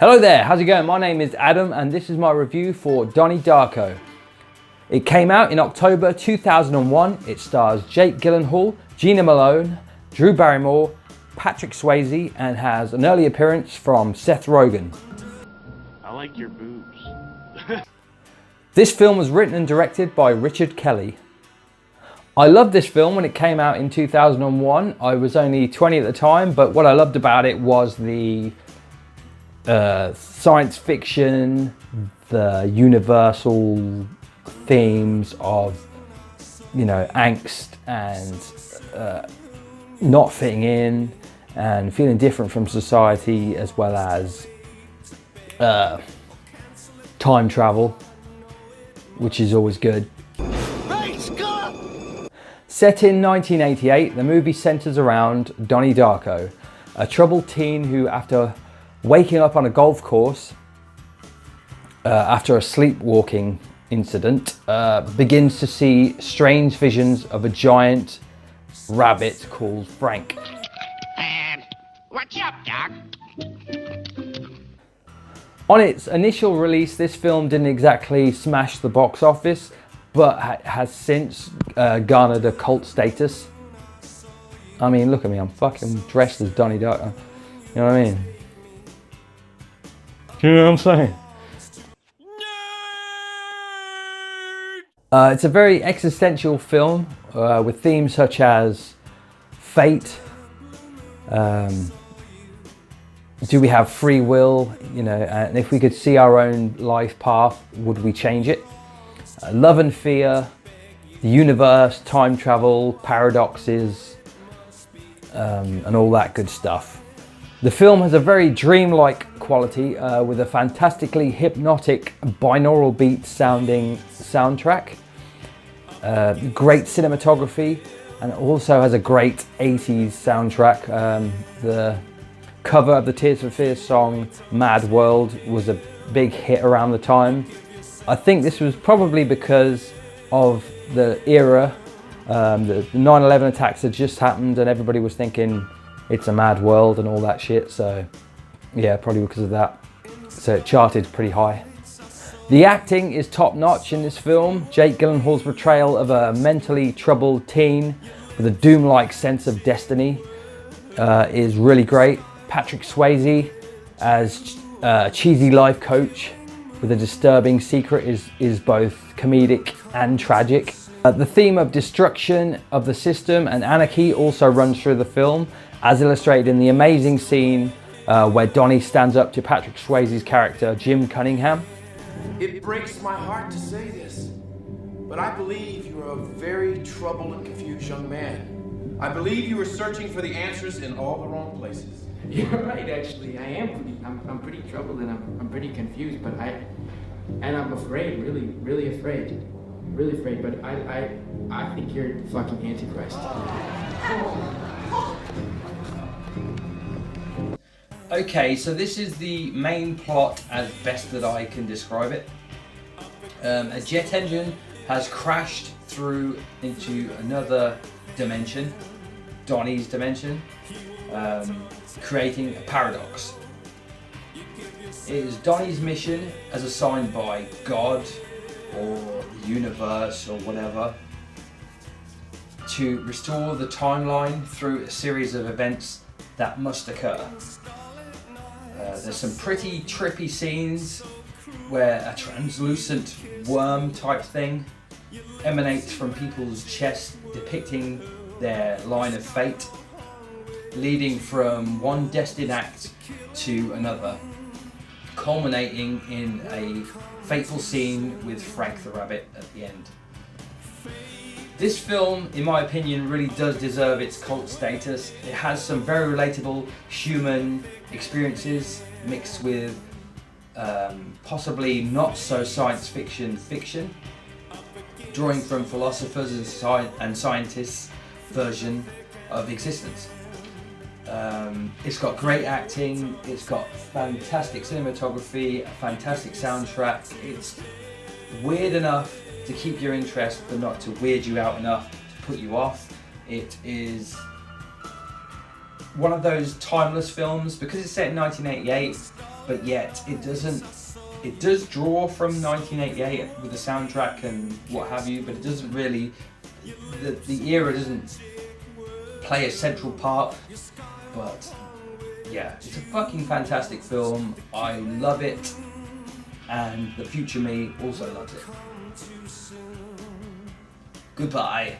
Hello there, how's it going? My name is Adam and this is my review for Donnie Darko. It came out in October 2001. It stars Jake Gyllenhaal, Gina Malone, Drew Barrymore, Patrick Swayze, and has an early appearance from Seth Rogen. I like your boobs. This film was written and directed by Richard Kelly. I loved this film when it came out in 2001. I was only 20 at the time, but what I loved about it was the science fiction, the universal themes of, you know, angst and not fitting in and feeling different from society, as well as time travel, which is always good. Set in 1988, the movie centers around Donnie Darko, a troubled teen who, after waking up on a golf course after a sleepwalking incident, begins to see strange visions of a giant rabbit called Frank. What's up, Doc? On its initial release, this film didn't exactly smash the box office, but has since garnered a cult status. I mean, look at me, I'm fucking dressed as Donnie Darko. You know what I mean? You know what I'm saying? It's a very existential film with themes such as fate. Do we have free will? You know, and if we could see our own life path, would we change it? Love and fear, the universe, time travel, paradoxes, and all that good stuff. The film has a very dreamlike quality with a fantastically hypnotic binaural beat sounding soundtrack, great cinematography, and also has a great 80s soundtrack. The cover of the Tears for Fears song Mad World was a big hit around the time. I think this was probably because of the era. The 9/11 attacks had just happened and everybody was thinking it's a mad world and all that shit, so yeah, probably because of that. So it charted pretty high. The acting is top notch in this film. Jake Gyllenhaal's portrayal of a mentally troubled teen with a doom-like sense of destiny is really great. Patrick Swayze as a cheesy life coach with a disturbing secret is both comedic and tragic. The theme of destruction of the system and anarchy also runs through the film, as illustrated in the amazing scene where Donnie stands up to Patrick Swayze's character, Jim Cunningham. It breaks my heart to say this, but I believe you are a very troubled and confused young man. I believe you are searching for the answers in all the wrong places. You're right, actually. I am. I'm pretty troubled and I'm pretty confused, but I'm afraid, really afraid. Really afraid, but I think you're fucking Antichrist. Okay, so this is the main plot as best that I can describe it. A jet engine has crashed through into another dimension, Donnie's dimension, creating a paradox. It is Donnie's mission, as assigned by God or the universe or whatever, to restore the timeline through a series of events that must occur. There's some pretty trippy scenes where a translucent worm type thing emanates from people's chests, depicting their line of fate, leading from one destined act to another, culminating in a fateful scene with Frank the Rabbit at the end. This film, in my opinion, really does deserve its cult status. It has some very relatable human experiences mixed with possibly not so science fiction, drawing from philosophers and scientists' version of existence. It's got great acting, it's got fantastic cinematography, a fantastic soundtrack. It's weird enough to keep your interest but not to weird you out enough to put you off. It is one of those timeless films because it's set in 1988. but yet it doesn't. It does draw from 1988 with the soundtrack and what have you, but it doesn't really. The era doesn't play a central part. But yeah, it's a fucking fantastic film. I love it, and the future me also loves it. Goodbye.